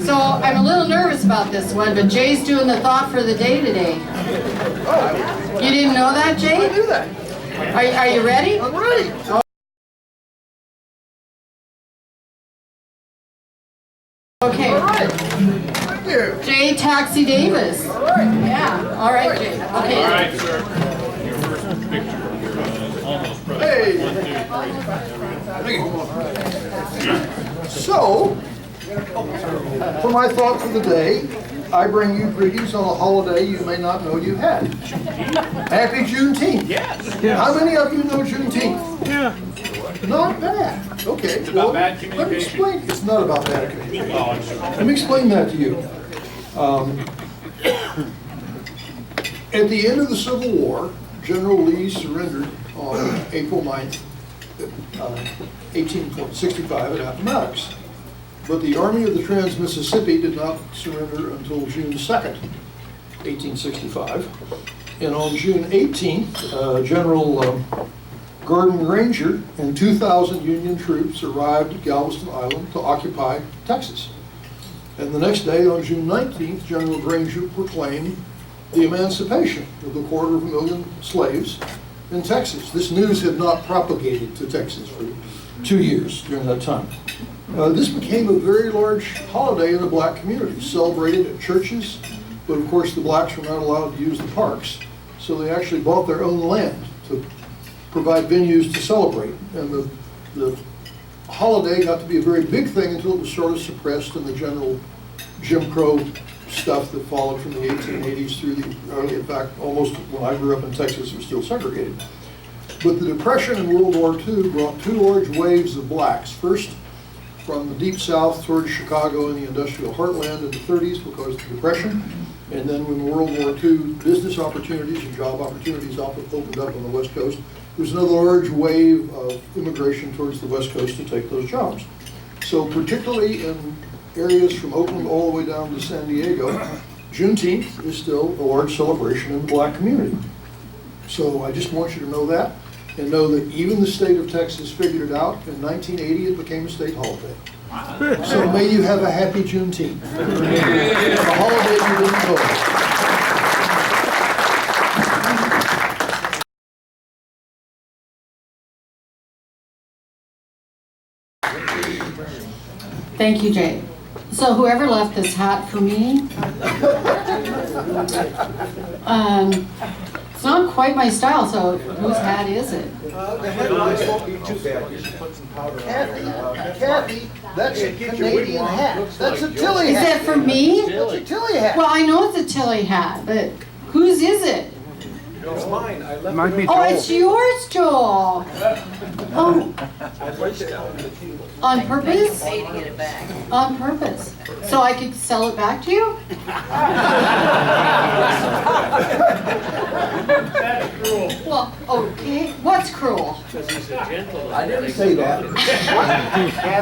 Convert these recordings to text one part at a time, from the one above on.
So I'm a little nervous about this one, but Jay's doing the thought for the day today. You didn't know that, Jay? I knew that. Are you ready? I'm ready. Okay. All right. Thank you. Jay Taxi Davis. All right. Yeah. All right, Jay. Okay. All right, sir. Your first picture. Almost present. Hey. So, for my thought for the day, I bring you greetings on a holiday you may not know you had. Happy Juneteenth. Yes. How many of you know Juneteenth? Yeah. Not bad. Okay. It's about bad Let me communication. explain. It's not about bad communication. Oh, I'm sure. Let me explain that to you. At the end of the Civil War, General Lee surrendered on April 9th, 1865 at Appomattox. But the Army of the Trans-Mississippi did not surrender until June 2nd, 1865. And on June 18th, General Gordon Granger and 2,000 Union troops arrived at Galveston Island to occupy Texas. And the next day, on June 19th, General Granger proclaimed the emancipation of the 250,000 slaves in Texas. This news had not propagated to Texas for 2 years during that time. This became a very large holiday in the black community, celebrated at churches, but of course the blacks were not allowed to use the parks, so they actually bought their own land to provide venues to celebrate. And the holiday got to be a very big thing until it was sort of suppressed in the general Jim Crow stuff that followed from the 1880s through the early, in fact, almost when I grew up in Texas, it was still segregated. But the Depression and World War II brought two large waves of blacks. First, from the deep south towards Chicago and the industrial heartland in the 30s because of the Depression. And then when World War II business opportunities and job opportunities opened up on the West Coast, there was another large wave of immigration towards the West Coast to take those jobs. So particularly in areas from Oakland all the way down to San Diego, Juneteenth is still a large celebration in the black community. So I just want you to know that, and know that even the state of Texas figured it out. In 1980, it became a state holiday. So may you have a happy Juneteenth. A holiday you didn't know. Thank you, Jay. So whoever left this hat for me, it's not quite my style, so whose hat is it? Kathy, that's a Canadian hat. That's a Tilly Is hat. it for me? That's a Tilly hat. Well, I know it's a Tilly hat, but whose is it? It's mine. I left Might be Oh, Joel. it's yours, Joel. Oh, on purpose? On purpose. So I could sell it back to you? That's cruel. Well, okay. What's cruel? I didn't say that.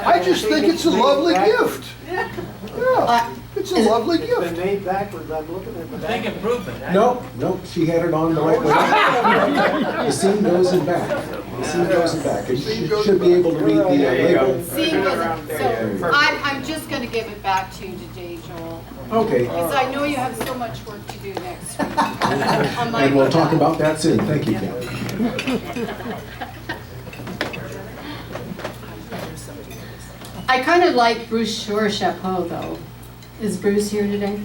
I just think it's a lovely gift. Yeah, it's a lovely It's been gift. made backwards. I'm looking at the back. Big improvement. Nope, she had it on the right way. The seam goes in back. The seam goes in back. You should be able to read the label. See, so I'm just gonna give it back to you today, Joel. Okay, Because I know you have so much work to do next week. On my and we'll talk behalf. about that soon. Thank you, Ken. I kind of like Bruce Shore chapeau though. Is Bruce here today?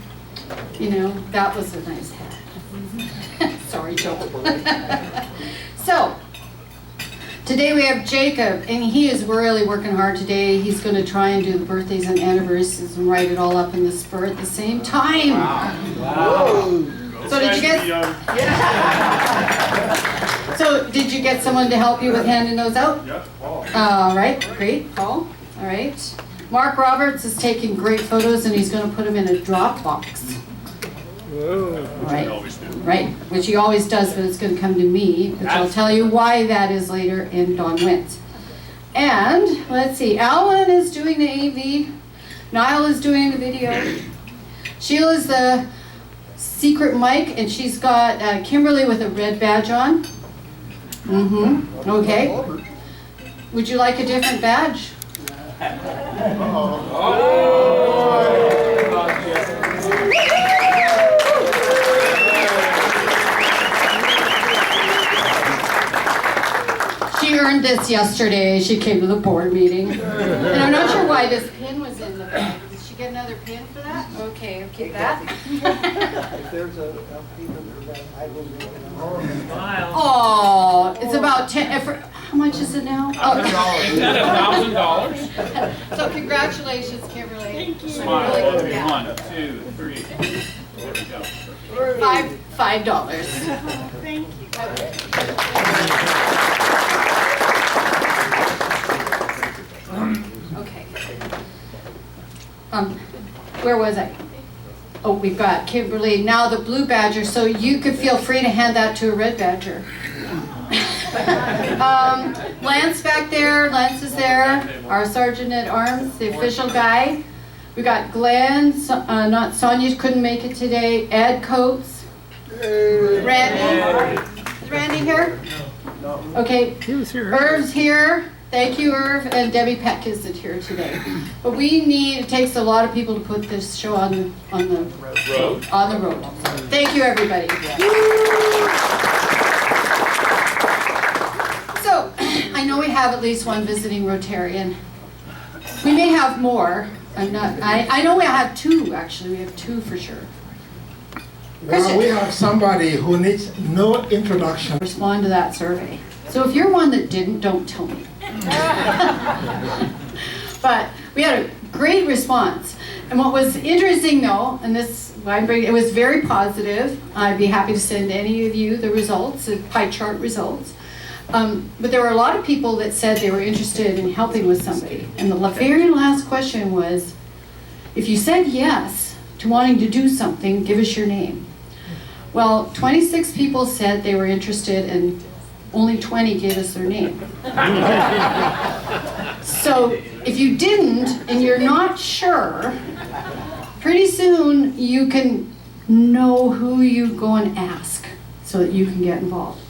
You know, that was a nice hat. Sorry, Joel. So, today we have Jacob, and he is really working hard today. He's going to try and do the birthdays and anniversaries and write it all up in the spur at the same time. So did you get? So did you get someone to help you with handing those out? Yep. Paul. All right, great, Paul. All right. Mark Roberts is taking great photos and he's going to put them in a Dropbox. Right, right, which he always does, but it's going to come to me, which I'll tell you why that is later in Don Wentz. And let's see, Alan is doing the AV, Niall is doing the video, Sheila's the secret mic, and she's got Kimberly with a red badge on. Mm-hmm. Okay. Would you like a different badge? Oh. She earned this yesterday. She came to the board meeting. And I'm not sure why this pin was in the bag. Did she get another pin for that? Okay, I'll keep that. If there's a payment, I will make it. Oh, it's about 10, how much is it now? Oh. Is that $1,000? So congratulations, Kimberly. Thank you. Smile. Really Okay, good. 1, 2, 3. There we go. $5. Thank you. Okay. Where was I? Oh, we've got Kimberly, now the blue badger, so you could feel free to hand that to a red badger. Lance back there, Lance is there, our sergeant at arms, the official guy. We got Glenn, not Sonia couldn't make it today, Ed Coates, Randy. Is Randy here? No. Okay. He was here. Irv's here. Thank you, Irv, and Debbie Peck isn't here today. But it takes a lot of people to put this show on the road. On the road. Thank you, everybody. So, I know we have at least one visiting Rotarian. We may have more. I know we have two, actually. We have two for sure. Well, we have somebody who needs no introduction. Respond to that survey. So if you're one that didn't, don't tell me. But we had a great response. And what was interesting though, and it was very positive. I'd be happy to send any of you the results, the pie chart results. But there were a lot of people that said they were interested in helping with somebody. And the very last question was, if you said yes to wanting to do something, give us your name. Well, 26 people said they were interested and only 20 gave us their name. So if you didn't and you're not sure, pretty soon you can know who you go and ask so that you can get involved.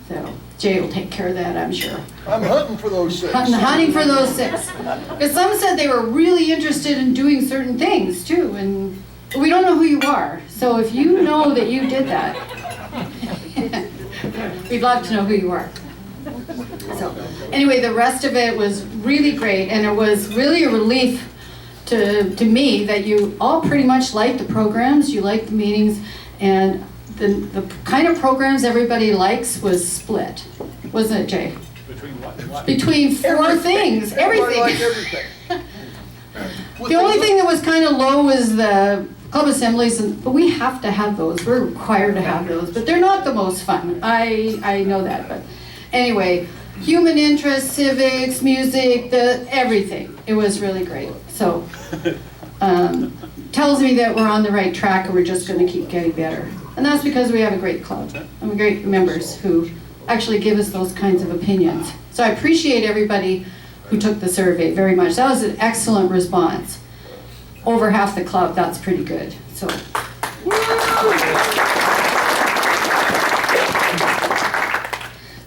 So Jay will take care of that, I'm sure. I'm hunting for those 6. I'm hunting for those 6. Because some said they were really interested in doing certain things too, and we don't know who you are. So if you know that you did that, we'd love to know who you are. So anyway, the rest of it was really great, and it was really a relief to me that you all pretty much liked the programs, you liked the meetings, and the kind of programs everybody likes was split, wasn't it, Jay? Between what? Between 4 things, Everybody likes everything. everything. The only thing that was kind of low was the club assemblies, but we have to have those. We're required to have those, but they're not the most fun. I know that, but anyway, human interest, civics, music, everything. It was really great. So tells me that we're on the right track and we're just going to keep getting better. And that's because we have a great club and great members who actually give us those kinds of opinions. So I appreciate everybody who took the survey very much. That was an excellent response. Over half the club, that's pretty good. So.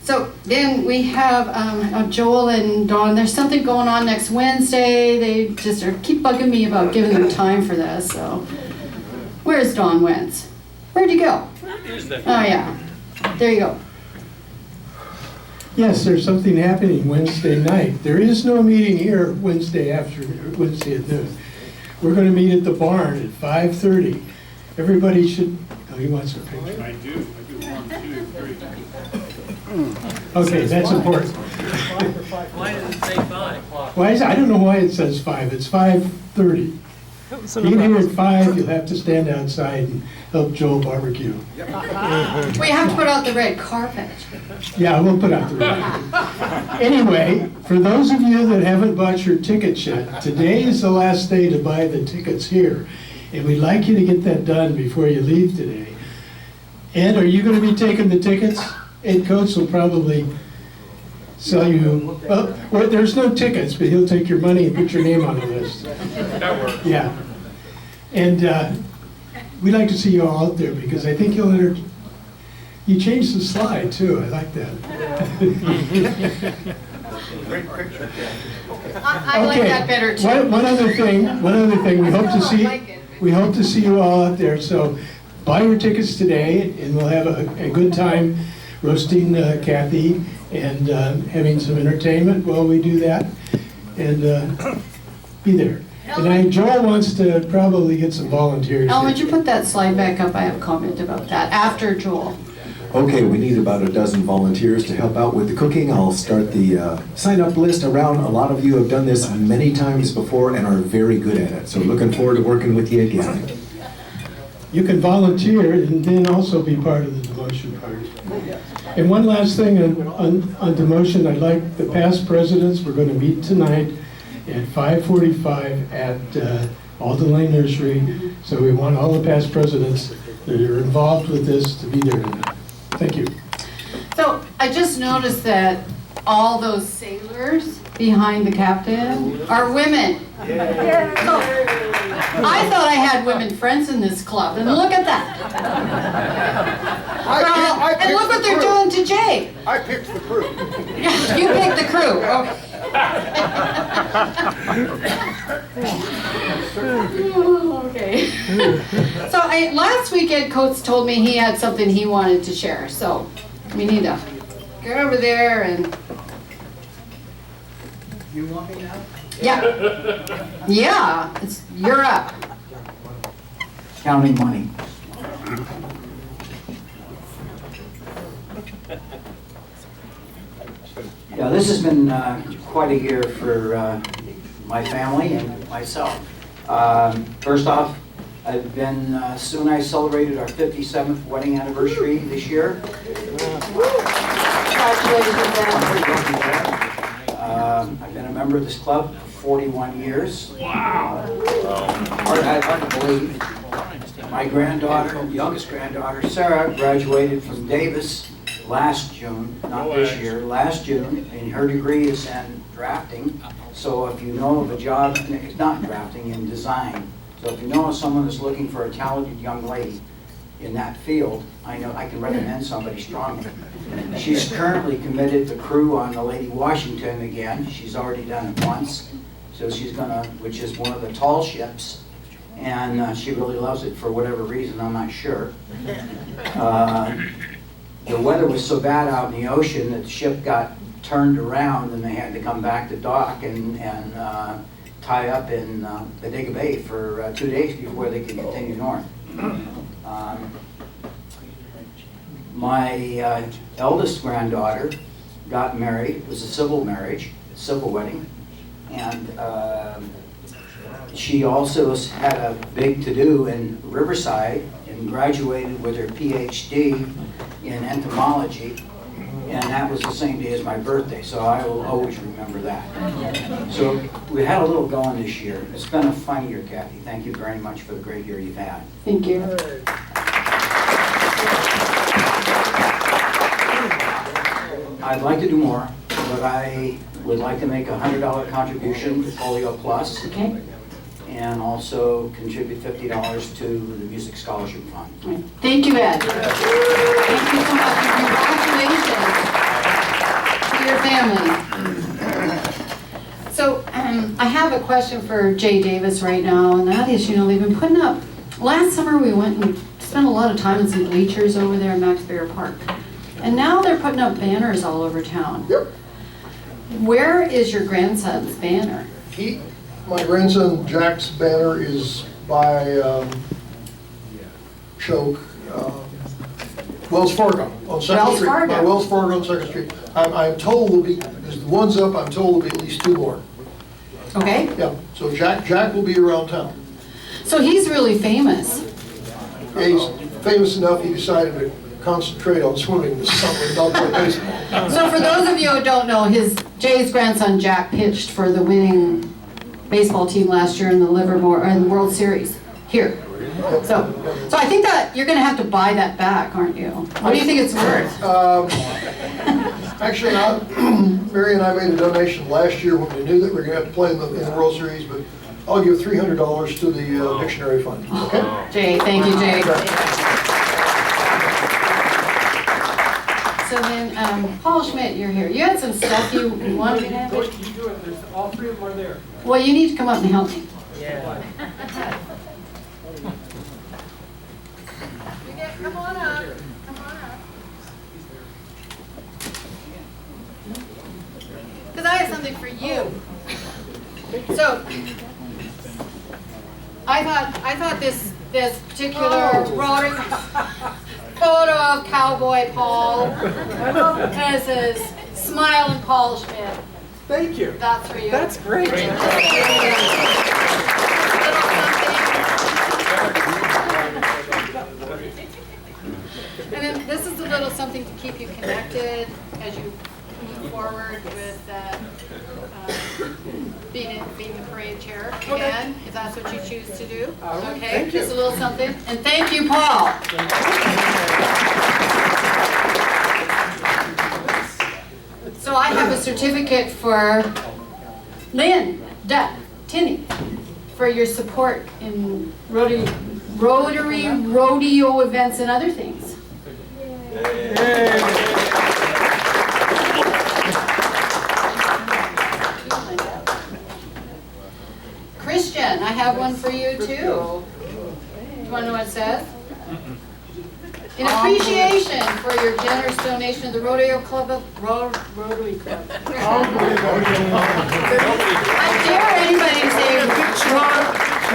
So then we have Joel and Dawn. There's something going on next Wednesday. They just keep bugging me about giving them time for this. So where's Dawn Wentz? Where'd you go? Oh yeah, there you go. Yes, there's something happening Wednesday night. There is no meeting here Wednesday at noon. We're going to meet at the barn at 5:30. Everybody should, oh, he wants a picture. I do 1, 2, 3. Okay, that's important. Why does it say 5? Why is, I don't know why it says 5. It's 5:30. You get here at 5, you'll have to stand outside and help Joel barbecue. We have to put out the red carpet. Yeah, we'll put out the red. Anyway, for those of you that haven't bought your tickets yet, today is the last day to buy the tickets here. And we'd like you to get that done before you leave today. Ed, are you going to be taking the tickets? Ed Coates will probably sell you, well, there's no tickets, but he'll take your money and put your name on the list. That works. Yeah. And we'd like to see you all out there because I think you'll you changed the slide too. I like that. Great picture. I like that better too. One other thing, we hope to see you all out there. So buy your tickets today and we'll have a good time. roasting Kathy and having some entertainment while we do that, and be there. And Joel wants to probably get some volunteers. Al, would here. you put that slide back up? I have a comment about that after Joel. Okay, we need about a dozen volunteers to help out with the cooking. I'll start the sign-up list around. A lot of you have done this many times before and are very good at it. So looking forward to working with you again. You can volunteer and then also be part of the demotion party. And one last thing on demotion, I'd like the past presidents, we're going to meet tonight at 5:45 at Alden Lane Nursery. So we want all the past presidents that are involved with this to be there tonight. Thank you. So I just noticed that all those sailors behind the captain are women. So, I thought I had women friends in this club, and look at that. And look what they're doing to Jay. I picked the crew. You picked the crew. Okay. So last week Ed Coates told me he had something he wanted to share, so we need to get over there and. You want me now? Yeah. Yeah, you're up. Counting money. Yeah, this has been quite a year for my family and myself. First off, I've been, Sue and I celebrated our 57th wedding anniversary this year. Congratulations, Ed. I've been a member of this club for 41 years. Wow. Hard to believe. My granddaughter, youngest granddaughter, Sarah, graduated from Davis last June, not this year, last June, and her degree is in drafting. So if you know of a job, it's not drafting, in design. So if you know of someone that's looking for a talented young lady in that field, I know I can recommend somebody strongly. She's currently committed to crew on the Lady Washington again. She's already done it once. So she's gonna, which is one of the tall ships. And she really loves it for whatever reason, I'm not sure. The weather was so bad out in the ocean that the ship got turned around and they had to come back to dock and tie up in Bodega Bay for 2 days before they could continue north. My eldest granddaughter got married. It was a civil marriage, civil wedding, and she also had a big to-do in Riverside and graduated with her PhD in entomology, and that was the same day as my birthday, so I will always remember that. So we had a little going this year. It's been a fun year, Kathy. Thank you very much for the great year you've had. Thank you. I'd like to do more, but I would like to make a $100 contribution to Polio Plus, Okay. and also contribute $50 to the Music Scholarship Fund. Thank you, Ed. Thank you so much. Congratulations to your family. So I have a question for Jay Davis right now, and that is, they've been putting up, last summer we went and spent a lot of time in some bleachers over there in Max Baer Park. And now they're putting up banners all over town. Yep. Where is your grandson's banner? My grandson Jack's banner is by Choke, Wells Fargo on Second Wells Street. Fargo. By Wells Fargo on Second Street. I'm told there's the ones up. I'm told there'll be at least 2 more. Okay, Yeah. So Jack will be around town. so he's really famous. Yeah, he's famous enough. He decided to concentrate on swimming this summer, not play baseball. So for those of you who don't know, Jay's grandson Jack pitched for the winning baseball team last year in the Livermore, in the World Series here. So I think that you're going to have to buy that back, aren't you? What do you think it's worth? Actually, Mary and I made a donation last year when we knew that we were going to have to play in the World Series, but I'll give $300 to the dictionary fund. Okay? Jay, thank you, Jay. So then, Paul Schmidt, you're here. You had some stuff you wanted me to have? You do it, all 3 of them are there. Well, you need to come up and help me. Yeah. Come on up. Come on up. because I have something for you. So, I thought this particular Rotary photo of Cowboy Paul, and it says, "Smiling Paul Schmidt." Thank you. That's for you. That's great. And then this is a little something to keep you connected as you move forward with being the parade chair again, if that's what you choose to do. Okay, thank you. just a little something. And thank you, Paul. So I have a certificate for Lynn, Tinney, for your support in Rotary rodeo events and other things. Christian, I have one for you too. Do you want to know what it says? In appreciation for your generous donation to the Rodeo Club of Rotary Club. I dare anybody to say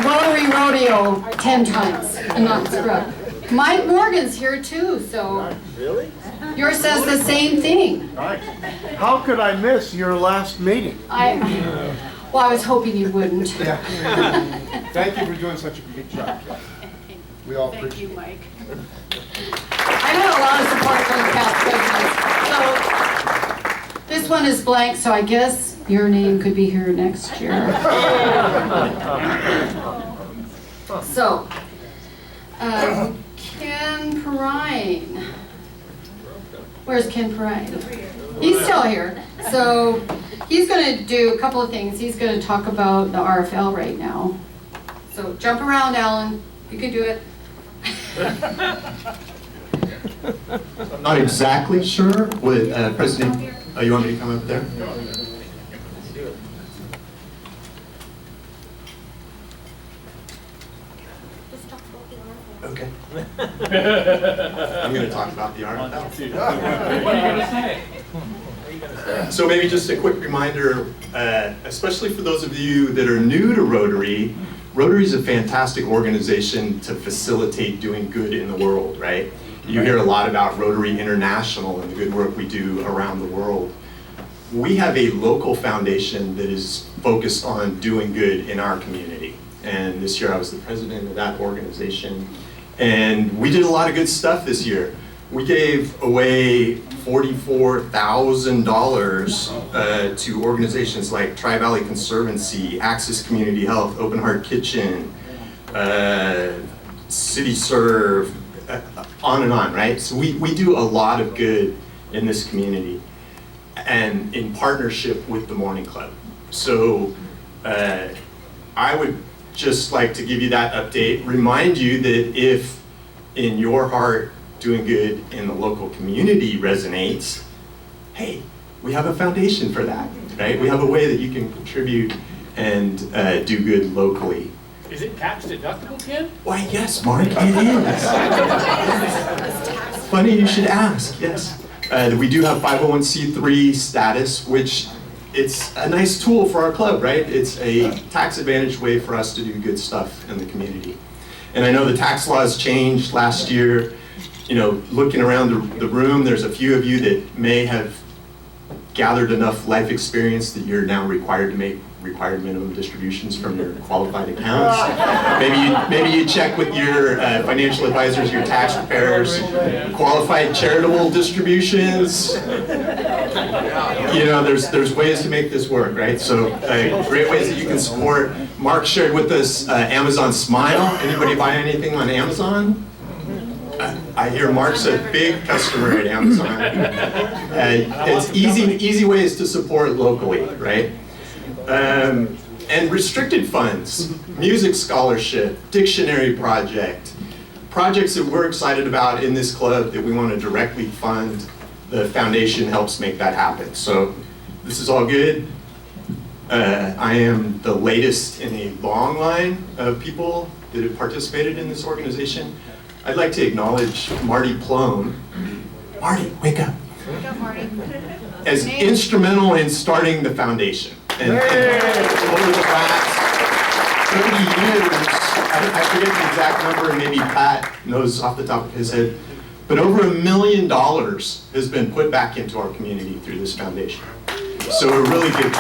Rotary Rodeo 10 times and not scrub. Mike Morgan's here too, so. Really? Yours says the same thing. Nice. How could I miss your last meeting? Well, I was hoping you wouldn't. Thank you for doing such a good job. We all Thank appreciate you, it. Mike. I know a lot of support from the past presidents. So this one is blank, so I guess your name could be here next year. So, Ken Perrine. Where's Ken Perrine? He's still here. So he's going to do a couple of things. He's going to talk about the RFL right now. So jump around, Alan. You can do it. I'm not exactly sure what President, oh, you want me to come up there? Okay. I'm going to talk about the RFL. What are you gonna say? So maybe just a quick reminder, especially for those of you that are new to Rotary, Rotary is a fantastic organization to facilitate doing good in the world, right? You hear a lot about Rotary International and the good work we do around the world. We have a local foundation that is focused on doing good in our community. And this year I was the president of that organization. And we did a lot of good stuff this year. We gave away $44,000 to organizations like Tri-Valley Conservancy, Access Community Health, Open Heart Kitchen, City Serve, on and on, right? So we do a lot of good in this community and in partnership with the Morning Club. So I would just like to give you that update, remind you that if in your heart doing good in the local community resonates, hey, we have a foundation for that, right? We have a way that you can contribute and do good locally. Is it tax deductible, Ken? Why, yes, Mark, it is. Funny you should ask, yes. We do have 501c3 status, which it's a nice tool for our club, right? It's a tax advantage way for us to do good stuff in the community. And I know the tax laws changed last year. You know, looking around the room, there's a few of you that may have gathered enough life experience that you're now required to make required minimum distributions from your qualified accounts. Maybe you check with your financial advisors, your tax preparers, qualified charitable distributions. You know, there's ways to make this work, right? So great ways that you can support. Mark shared with us Amazon Smile. Anybody buy anything on Amazon? I hear Mark's a big customer at Amazon. It's easy ways to support locally, right? And restricted funds, music scholarship, dictionary project, projects that we're excited about in this club that we want to directly fund. The foundation helps make that happen. So this is all good. I am the latest in a long line of people that have participated in this organization. I'd like to acknowledge Marty Plone. Marty, wake up. Wake up, Marty. as instrumental in starting the foundation. And over the last 30 years, I forget the exact number, and maybe Pat knows off the top of his head, but over $1 million has been put back into our community through this foundation. So we're really good.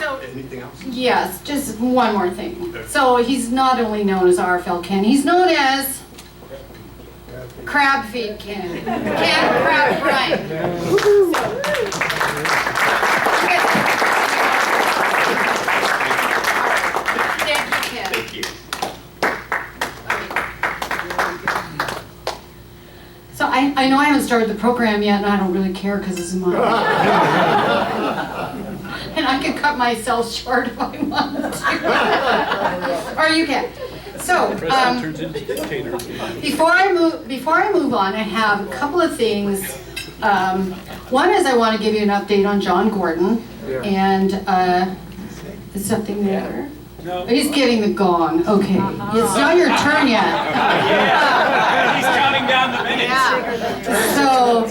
So, Anything else? yes, just one more thing. So he's not only known as RFL Ken, he's known as Crab Feed Ken. Ken Crab Brian. Thank you, Ken. Thank you. So I know I haven't started the program yet, and I don't really care because it's mine. And I can cut myself short if I want to. Or you can. So, Turns into dictator. before I move on, I have a couple of things. One is I want to give you an update on John Gordon, and is something there? No. He's getting the gong. Okay, it's not your turn yet. He's counting down the minutes. Yeah. So,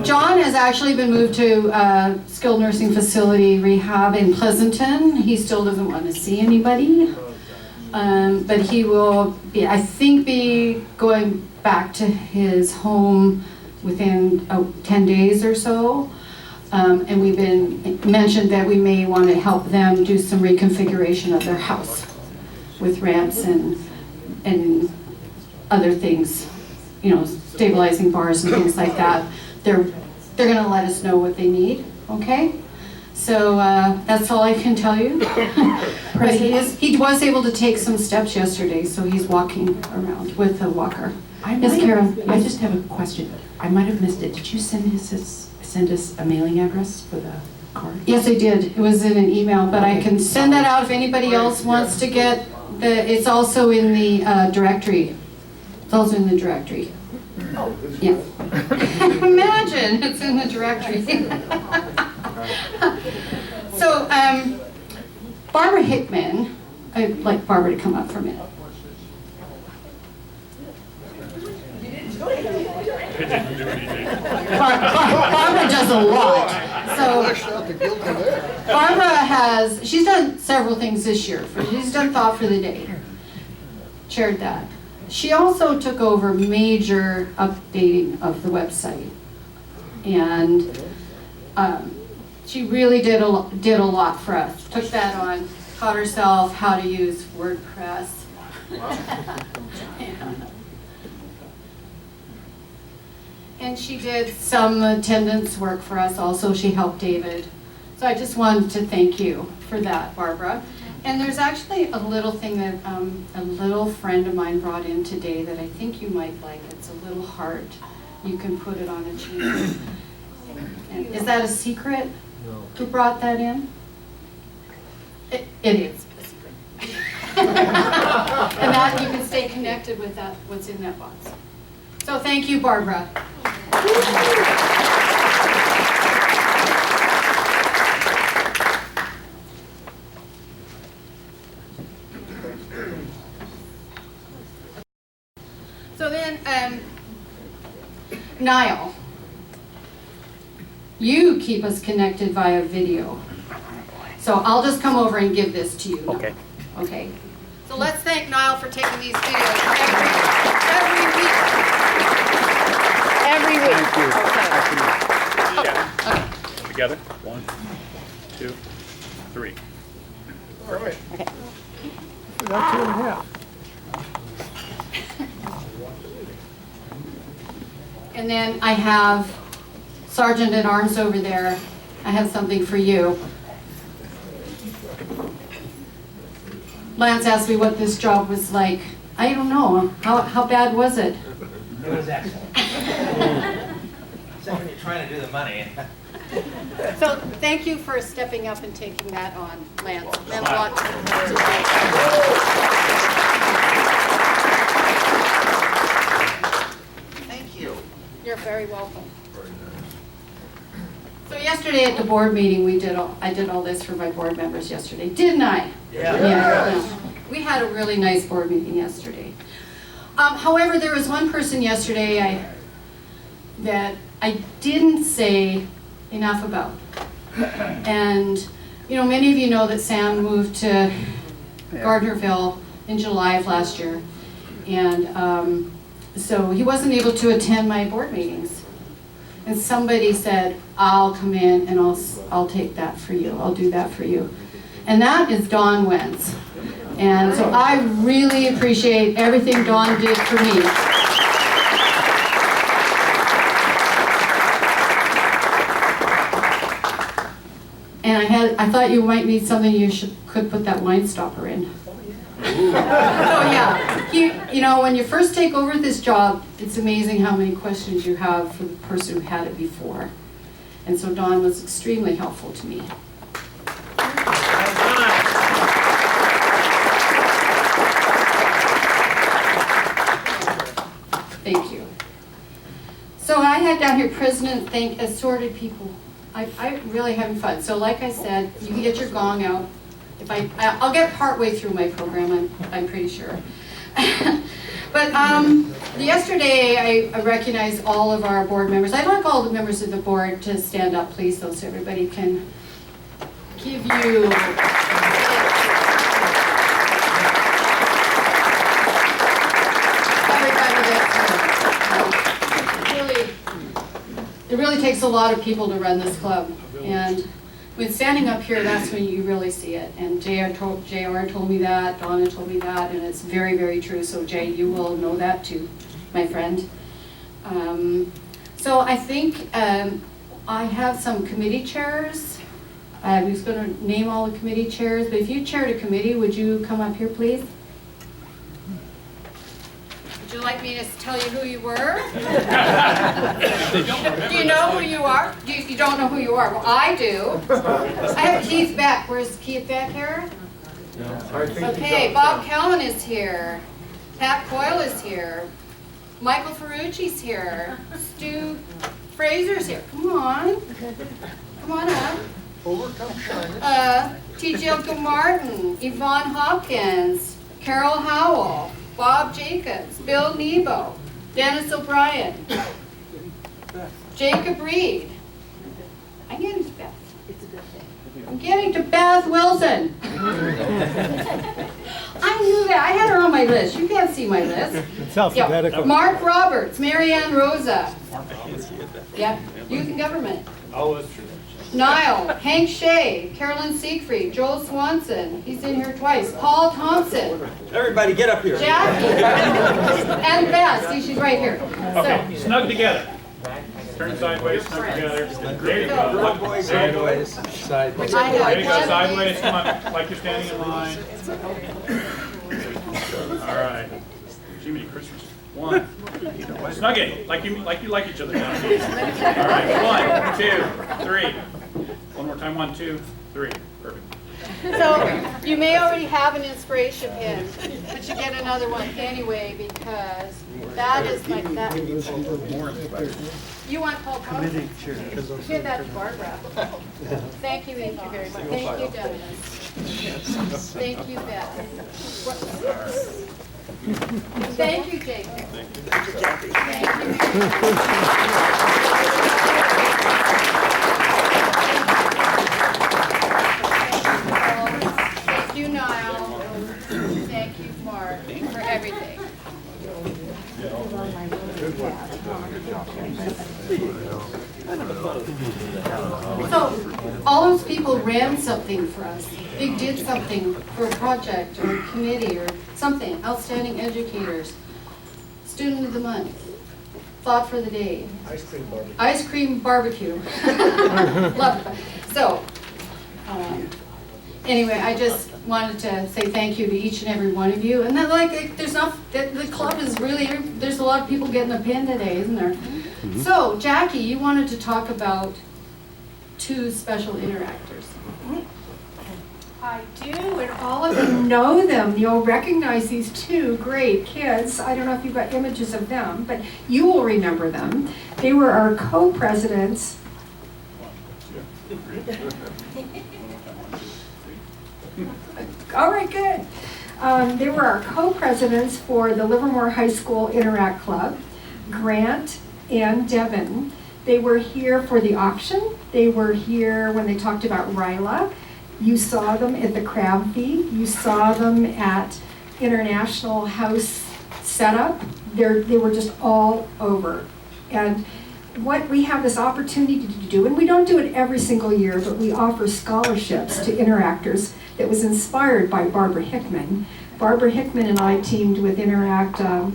John has actually been moved to skilled nursing facility rehab in Pleasanton. He still doesn't want to see anybody. But he will be, I think, be going back to his home within 10 days or so. And we've been mentioned that we may want to help them do some reconfiguration of their house with ramps and other things, you know, stabilizing bars and things like that. They're going to let us know what they need, okay? So that's all I can tell you. But he was able to take some steps yesterday, so he's walking around with a walker. Yes, Karen? I just have a question. I might have missed it. Did you send us a mailing address for the card? Yes, I did. It was in an email, but I can send that out if anybody else wants to get it's also in the directory. It's also in the directory. Yeah. Imagine, it's in the directory. So, Barbara Hickman, I'd like Barbara to come up for a minute. Barbara does a lot. So, Barbara she's done several things this year. She's done Thought for the Day, chaired that. She also took over major updating of the website. And she really did a lot for us. Took that on, taught herself how to use WordPress. And she did some attendance work for us also. She helped David. So I just wanted to thank you for that, Barbara. And there's actually a little thing that a little friend of mine brought in today that I think you might like. It's a little heart. You can put it on a chain. And is that a secret? No. Who brought that in? It is a secret. And that you can stay connected with that, what's in that box. So thank you, Barbara. So then, Niall, you keep us connected via video. So I'll just come over and give this to you. Okay. Okay. So let's thank Niall for taking these videos every week. Every week. Thank you. Yeah. Together. 1, 2, 3. All right. We got 2.5. And then I have Sergeant at Arms over there. I have something for you. Lance asked me what this job was like. I don't know. How bad was it? It was excellent. Except when you're trying to do the money. So thank you for stepping up and taking that on, Lance. Meant a lot Thank you. You're very welcome. So yesterday at the board meeting, I did all this for my board members yesterday, didn't I? Yeah. We had a really nice board meeting yesterday. However, there was one person yesterday that I didn't say enough about. And, you know, many of you know that Sam moved to Gardnerville in July of last year. And so he wasn't able to attend my board meetings. And somebody said, I'll come in and I'll take that for you. I'll do that for you. And that is Dawn Wentz. And so I really appreciate everything Dawn did for me. And I thought you might need something could put that wine stopper in. So yeah, you know, when you first take over this job, it's amazing how many questions you have for the person who had it before. And so Dawn was extremely helpful to me. Thank you. So I had down here president thank assorted people. I'm really having fun. So like I said, you can get your gong out. If I'll get partway through my program, I'm pretty sure. But yesterday I recognized all of our board members. I'd like all the members of the board to stand up, please, so everybody can give you. It really takes a lot of people to run this club, and when standing up here, that's when you really see it. And JR told me that, Donna told me that, and it's very, very true. So Jay, you will know that too, my friend. So I think I have some committee chairs. I was going to name all the committee chairs, but if you chaired a committee, would you come up here, please? Would you like me to tell you who you were? Do you know who you are? You don't know who you are? Well, I do. I have Keith Beck. Where's Keith Beck here? Okay, Bob Callan is here. Pat Coyle is here. Michael Ferrucci's here. Stu Fraser's here. Come on. Come on up. T.J. Martin, Yvonne Hopkins, Carol Howell, Bob Jacobs, Bill Nebo, Dennis O'Brien, Jacob Reed. I'm getting to Beth. I'm getting to Beth Wilson. I knew that. I had her on my list. You can't see my list. It's alphabetical. Yep. Mark Roberts, Marianne Rosa. Yep. Youth and Government. Oh, that's true. Niall, Hank Shea, Carolyn Siegfried, Joel Swanson, he's in here twice, Paul Thompson, Everybody get up here. Jackie, and Beth, see, she's right here. Okay, snug together. Turn sideways, snug together. There you go. There you go. Sideways. I There you have go, sideways, come on, like you're standing in line. All right. Jiminy Christmas. One. Snug it, like you like each other now. All right, 1, 2, 3. One more time, 1, 2, 3. Perfect. So, you may already have an inspiration pin, but you get another one anyway, because that is my, that. You want Paul Thompson? Give that to Barbara. Thank you very much. Thank you, Dennis. Thank you, Beth. Thank you, Jacob. Thank you, Kathy. Thank you, Niall. Thank you, Mark, for everything. So, all those people ran something for us. They did something for a project or a committee or something. Outstanding educators, student of the month, thought for the day. Ice cream barbecue. Love it. So, anyway, I just wanted to say thank you to each and every one of you. And then, like, there's not, the club is really, there's a lot of people getting a pin today, isn't there? Mm-hmm. So, Jackie, you wanted to talk about 2 special interactors. I do, and all of you know them. You'll recognize these 2 great kids. I don't know if you've got images of them, but you will remember them. They were our co-presidents. All right, good. They were our co-presidents for the Livermore High School Interact Club, Grant and Devin. They were here for the auction. They were here when they talked about Ryla. You saw them at the crab feed. You saw them at International House setup. They were just all over. And what we have this opportunity to do, and we don't do it every single year, but we offer scholarships to Interactors that was inspired by Barbara Hickman. Barbara Hickman and I teamed with Interact a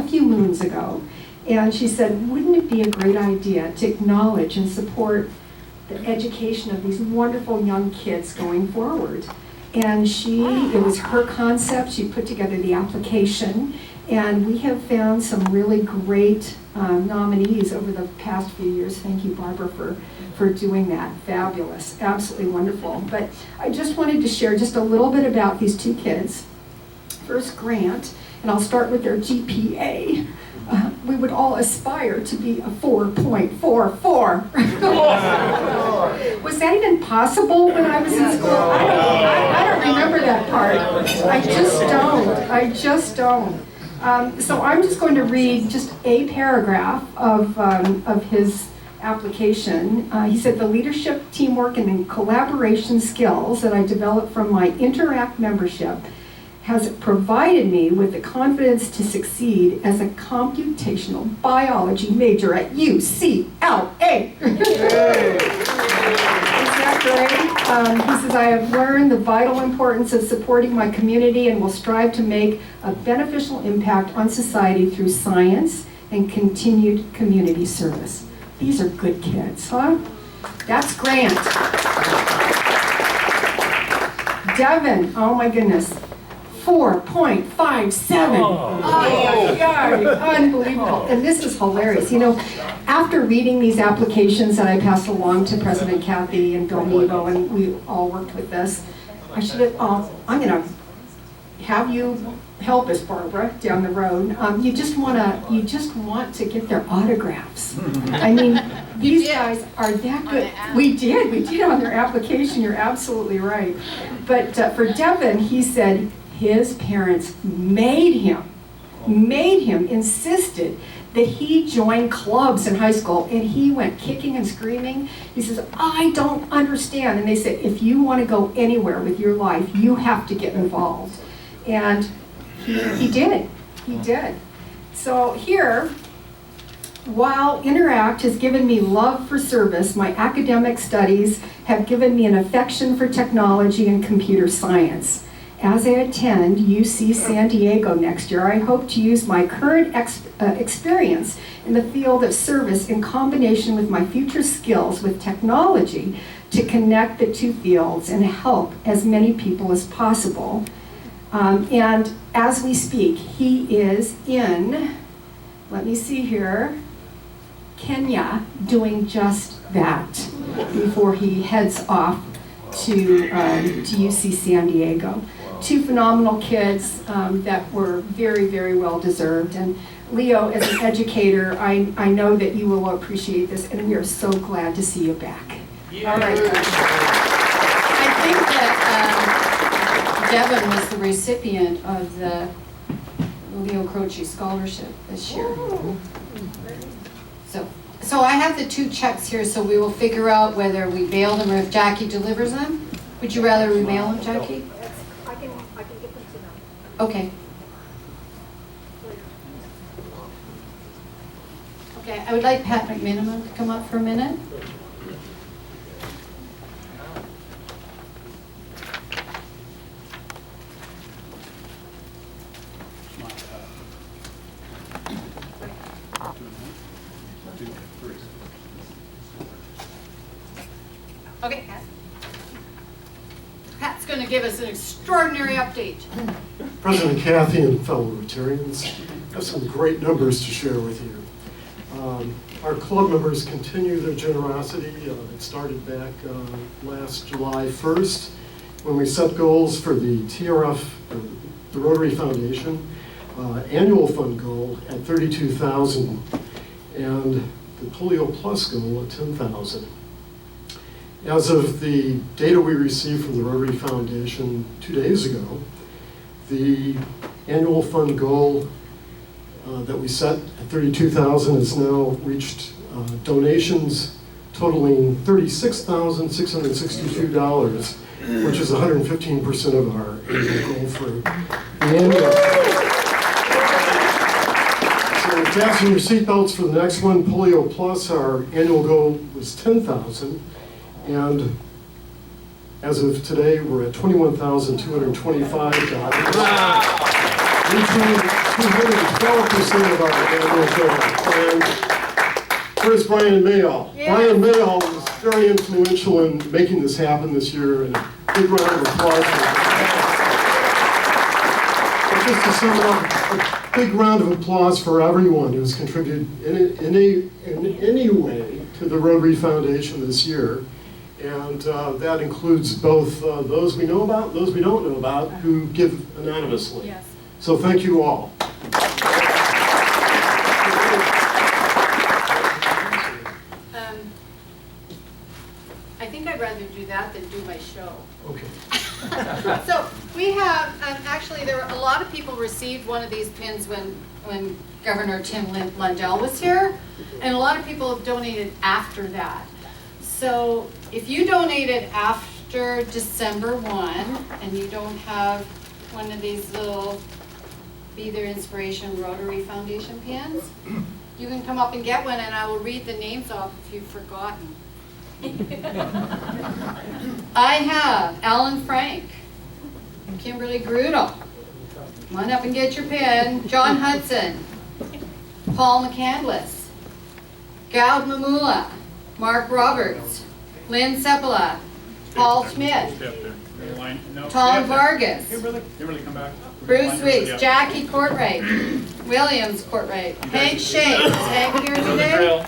few moons ago. And she said, wouldn't it be a great idea to acknowledge and support the education of these wonderful young kids going forward? And it was her concept. She put together the application. And we have found some really great nominees over the past few years. Thank you, Barbara, for doing that. Fabulous, absolutely wonderful. But I just wanted to share just a little bit about these two kids. First, Grant, and I'll start with their GPA. We would all aspire to be a 4.44. Was that even possible when I was in school? I don't remember that part. I just don't. So I'm just going to read just a paragraph of his application. He said, the leadership, teamwork, and collaboration skills that I developed from my Interact membership has provided me with the confidence to succeed as a computational biology major at UCLA. Is that great? He says, I have learned the vital importance of supporting my community and will strive to make a beneficial impact on society through science and continued community service. These are good kids, huh? That's Grant. Devin, oh my goodness. 4.57. Unbelievable. And this is hilarious. You know, after reading these applications that I passed along to President Kathy and Bill Nebo, and we all worked with this, I should have, I'm going to have you help us, Barbara, down the road. You just want to get their autographs. I mean, these guys are that good. We did on their application. You're absolutely right. But for Devin, he said, his parents made him, insisted that he join clubs in high school, and he went kicking and screaming. He says, I don't understand. And they said, if you want to go anywhere with your life, you have to get involved. And he did. So here, while Interact has given me love for service, my academic studies have given me an affection for technology and computer science. As I attend UC San Diego next year, I hope to use my current experience in the field of service in combination with my future skills with technology to connect the two fields and help as many people as possible. And as we speak, he is in, let me see here, Kenya, doing just that before he heads off to UC San Diego. Two phenomenal kids that were very, very well deserved. And Leo, as an educator, I know that you will appreciate this, and we are so glad to see you back. Yeah. All right. I think that Devin was the recipient of the Leo Croce Scholarship this year. So I have the two checks here, so we will figure out whether we mail them or if Jackie delivers them. Would you rather we mail them, Jackie? I can get them to them. Okay. Okay, I would like Pat McMiniman to come up for a minute. Okay, Pat's going to give us an extraordinary update. President Kathy and fellow Rotarians, I have some great numbers to share with you. Our club members continue their generosity. It started back last July 1st when we set goals for the TRF, the Rotary Foundation, annual fund goal at $32,000 and the Polio Plus goal at $10,000. As of the data we received from the Rotary Foundation 2 days ago, the annual fund goal that we set at $32,000 has now reached donations totaling $36,662, which is 115% of our annual goal for the annual. So fasten your seatbelts for the next one, Polio Plus. Our annual goal was $10,000, and as of today, we're at $21,225. Reaching 212% of our annual goal. And where's Brian Mayall? Yeah. Brian Mayall was very influential in making this happen this year, and a big round of applause for him. But just to sum it up, a big round of applause for everyone who's contributed in any way to the Rotary Foundation this year. And that includes both those we know about, those we don't know about, who give anonymously. Yes. So thank you all. I think I'd rather do that than do my show. Okay. So we have, actually, there were a lot of people received one of these pins when Governor Tim Lundell was here, and a lot of people have donated after that. So if you donated after December 1 and you don't have one of these little Be Their Inspiration Rotary Foundation pins, you can come up and get one, and I will read the names off if you've forgotten. I have Alan Frank, Kimberly Grudel, come on up and get your pin, John Hudson, Paul McCandless, Gaud Mamula, Mark Roberts, Lynn Seppala, Paul Schmidt, Stay up there. Line. No, stay Tom up there. Vargas, Kimberly, come back. Bruce Line, Weeks, yeah. Jackie Courtwright, Williams Courtwright, Hank Shea, is Hank here Do the today? drill.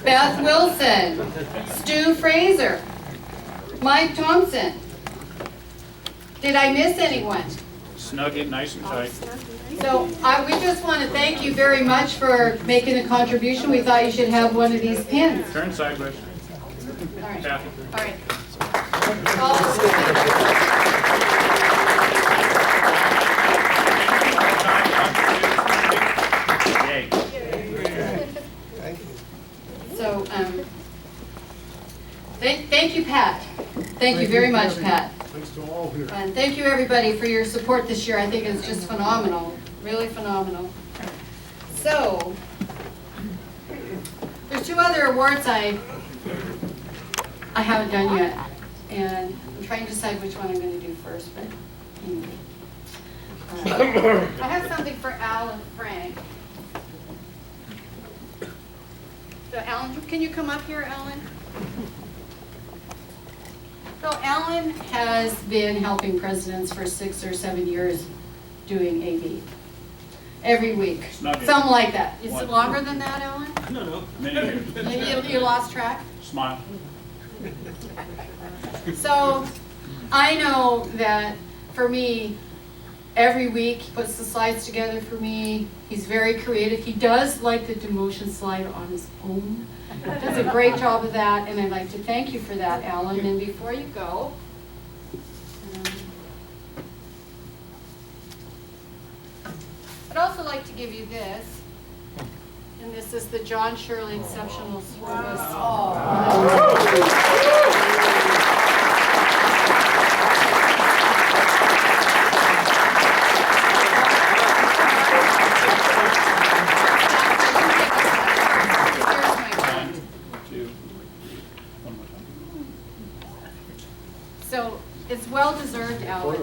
Beth Wilson, Stu Fraser, Mike Thompson. Did I miss anyone? Snug it nice and tight. So we just want to thank you very much for making a contribution. We thought you should have one of these pins. Turn sideways. All right. Kathy. All right. Yay. So, thank you, Pat. Thank you very much, Pat. Thanks to all here. And thank you, everybody, for your support this year. I think it's just phenomenal, really phenomenal. So, there's two other awards I haven't done yet, and I'm trying to decide which one I'm going to do first, but anyway. I have something for Alan Frank. So Alan, can you come up here, Alan? So Alan has been helping presidents for 6 or 7 years doing AV. Every week, Snug it. something like that. Is What? it longer than that, Alan? No. Many years. You lost track? Smile. So I know that for me, every week he puts the slides together for me. He's very creative. He does like the demotion slide on his own. Does a great job of that, and I'd like to thank you for that, Alan. And before you go, I'd also like to give you this. And this is the John Shirley Exceptional Service. So it's well deserved, Alan.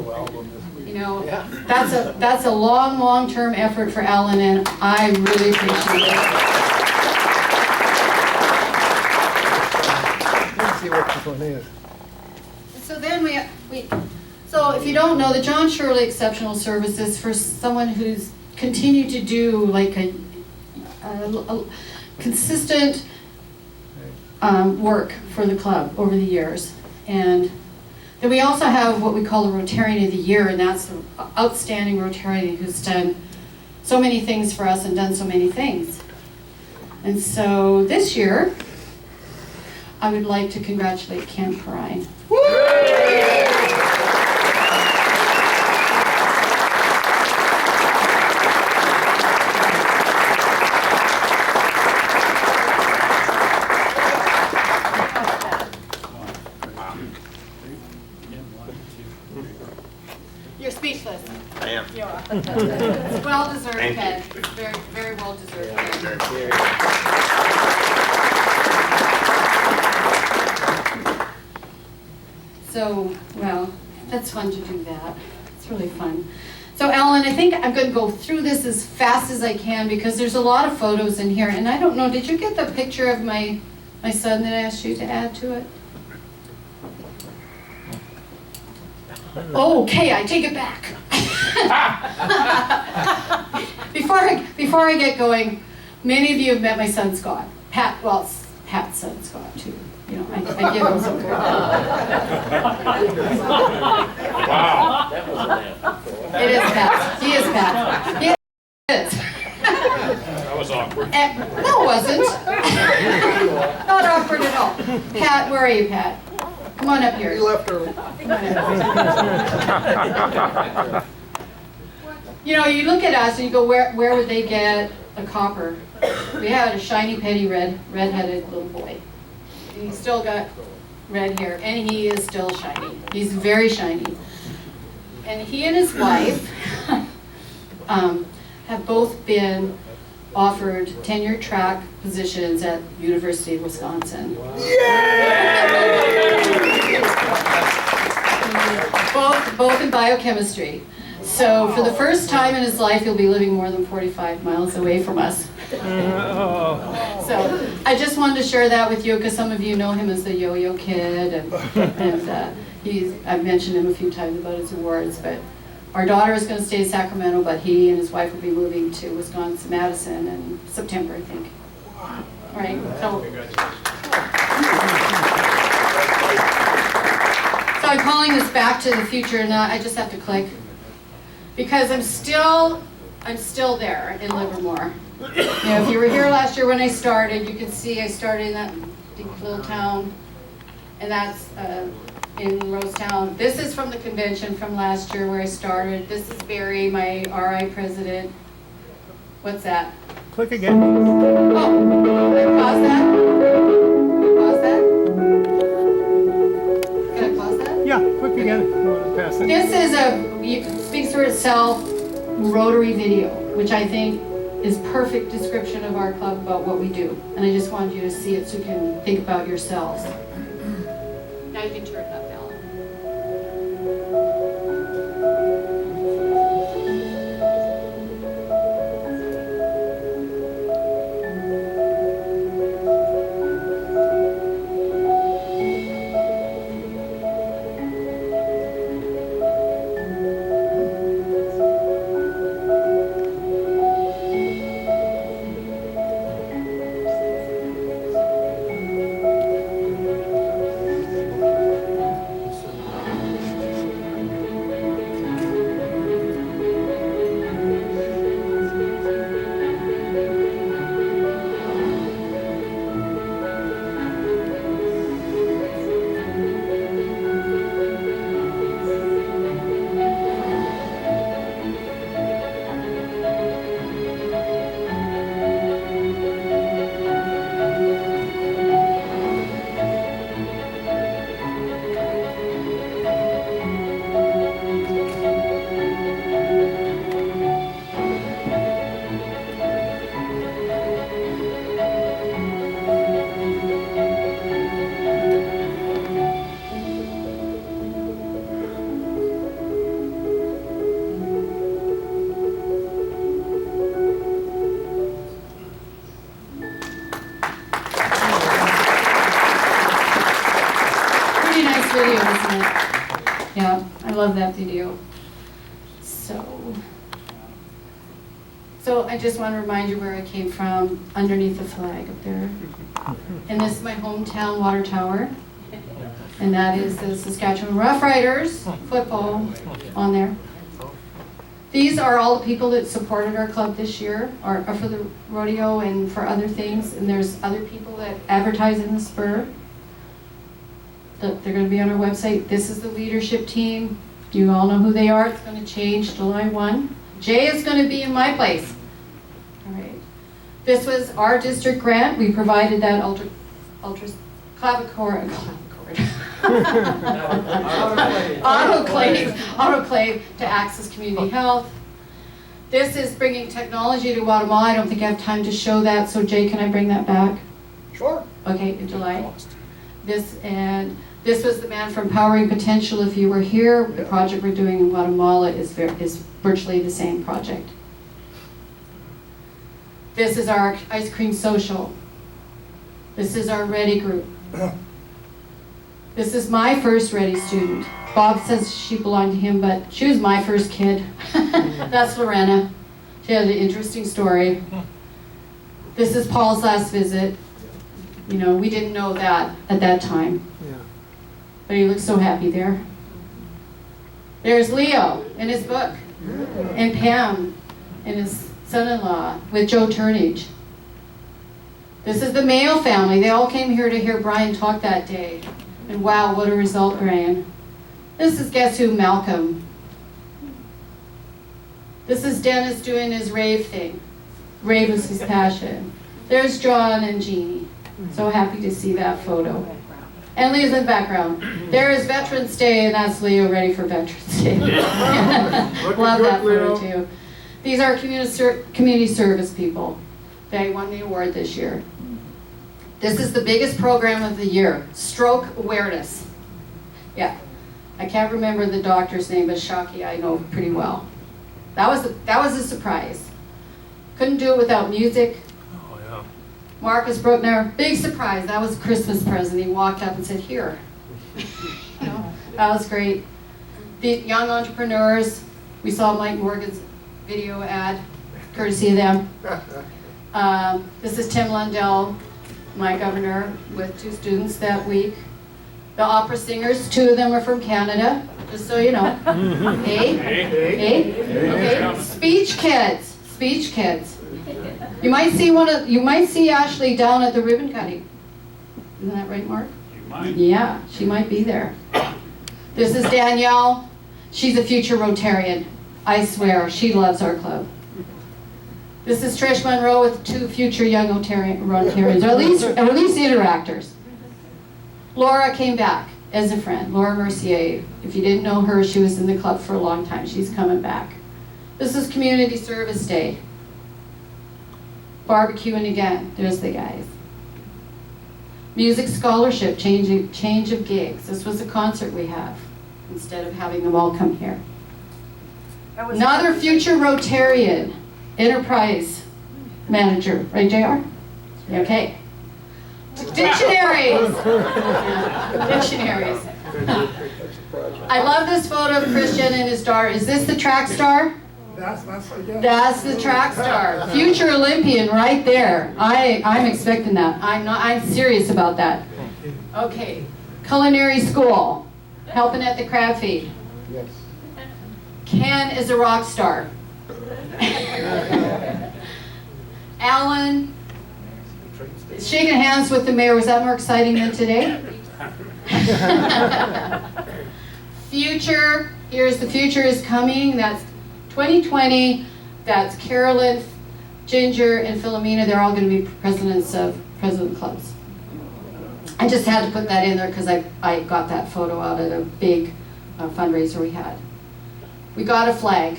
You know, that's a long-term effort for Alan, and I really appreciate it. Let's see what this one is. So then so if you don't know, the John Shirley Exceptional Service is for someone who's continued to do like a consistent work for the club over the years. And then we also have what we call the Rotarian of the Year, and that's the outstanding Rotarian who's done so many things for us and done so many things. And so this year, I would like to congratulate Ken Perrine. It's well deserved, Thank you. Ted. It's very, very well deserved. So, well, that's fun to do that. It's really fun. So Ellen, I think I'm going to go through this as fast as I can because there's a lot of photos in here. And I don't know, did you get the picture of my son that I asked you to add to it? Okay, I take it back. Before I get going, many of you have met my son Scott. Pat's son Scott too. You know, I give him some credit. Wow. It is Pat. He is Pat. He is. That was awkward. No, it wasn't. Not awkward at all. Pat, where are you, Pat? Come on up here. You left early. You know, you look at us and you go, where would they get a copper? We had a shiny penny red-headed little boy. And he's still got red hair, and he is still shiny. He's very shiny. And he and his wife have both been offered tenure track positions at University of Wisconsin. Both in biochemistry. So for the first time in his life, he'll be living more than 45 miles away from us. So I just wanted to share that with you because some of you know him as the Yo-Yo Kid, and I've mentioned him a few times about his awards. But our daughter is going to stay in Sacramento, but he and his wife will be moving to Wisconsin, Madison in September, I think. All right. So I'm calling this Back to the Future, and I just have to click because I'm still there in Livermore. You know, if you were here last year when I started, you can see I started in that little town, and that's in Rosetown. This is from the convention from last year where I started. This is Barry, my RI president. What's that? Click again. Oh, pause that? Pause that? Can I pause that? Yeah, click again. Pass it. This is speaks for itself, rotary video, which I think is perfect description of our club about what we do. And I just wanted you to see it so you can think about yourselves. Now you can turn it up, Ellen. Video, isn't it? Yeah, I love that video. So I just want to remind you where I came from, underneath the flag up there. And this is my hometown water tower. And that is the Saskatchewan Roughriders football on there. These are all the people that supported our club this year, or for the rodeo and for other things. And there's other people that advertise in the Spur. Look, they're going to be on our website. This is the leadership team. You all know who they are. It's going to change July 1. Jay is going to be in my place. All right. This was our district grant. We provided that clavichord autoclave to Access Community Health. This is bringing technology to Guatemala. I don't think I have time to show that, so Jay, can I bring that back? Sure. Okay, in July. This was the man from Powering Potential. If you were here, the project we're doing in Guatemala is virtually the same project. This is our ice cream social. This is our Ready group. This is my first Ready student. Bob says she belonged to him, but she was my first kid. That's Lorena. She had an interesting story. This is Paul's last visit. You know, we didn't know that at that time. But he looks so happy there. There's Leo in his book. And Pam and his son-in-law with Joe Turnage. This is the Mayo family. They all came here to hear Brian talk that day. And wow, what a result, Brian. This is Guess Who, Malcolm. This is Dennis doing his rave thing. Rave is his passion. There's John and Jeannie. So happy to see that photo. And Leo's in the background. There is Veterans Day, and that's Leo ready for Veterans Day. Love that photo too. These are community service people. They won the award this year. This is the biggest program of the year, stroke awareness. Yeah, I can't remember the doctor's name, but Shaki I know pretty well. That was a surprise. Couldn't do it without music. Oh, yeah. Marcus Bruckner, big surprise. That was a Christmas present. He walked up and said, "Here." You know, that was great. The young entrepreneurs, we saw Mike Morgan's video ad, courtesy of them. This is Tim Lundell, my governor, with 2 students that week. The opera singers, 2 of them are from Canada, just so you know. Hey? Okay. Speech kids. You might see Ashley down at the ribbon cutting. Isn't that right, Mark? You might. Yeah, she might be there. This is Danielle. She's a future Rotarian. I swear, she loves our club. This is Trish Monroe with 2 future young Rotarians, or at least interactors. Laura came back as a friend, Laura Mercier. If you didn't know her, she was in the club for a long time. She's coming back. This is Community Service Day. Barbecuing again. There's the guys. Music scholarship, change of gigs. This was a concert we have instead of having them all come here. Another future Rotarian, enterprise manager, right, JR? Okay. Dictionaries. Dictionaries. I love this photo of Christian and his daughter. Is this the track star? That's the track star. Future Olympian right there. I'm expecting that. I'm serious about that. Okay. Culinary school. Helping at the crab feed. Yes. Ken is a rock star. Alan is shaking hands with the mayor. Was that more exciting than today? Future. Here's the future is coming. That's 2020. That's Carolyn, Ginger, and Philomena. They're all going to be presidents of president clubs. I just had to put that in there because I got that photo out of a big fundraiser we had. We got a flag.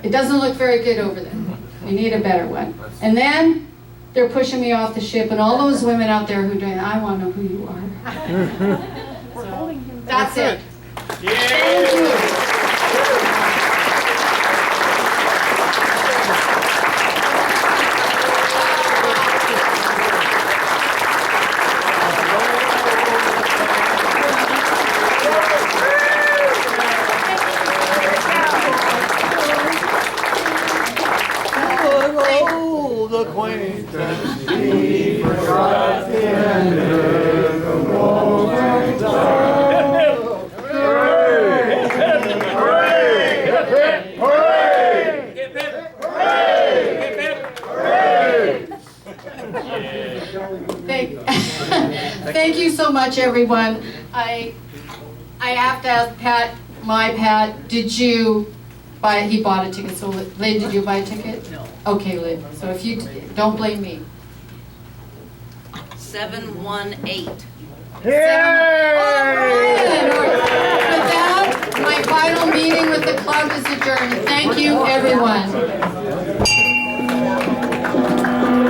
It doesn't look very good over there. We need a better one. And then they're pushing me off the ship, and all those women out there who are doing, I want to know who you are. So, that's it. Thank you. Thank you so much, everyone. I have to ask Pat, did you buy, he bought a ticket, so Lynn, did you buy a ticket? No. Okay, Lynn, so if you, don't blame me. 718. All right. With that, my final meeting with the club is adjourned. Thank you, everyone.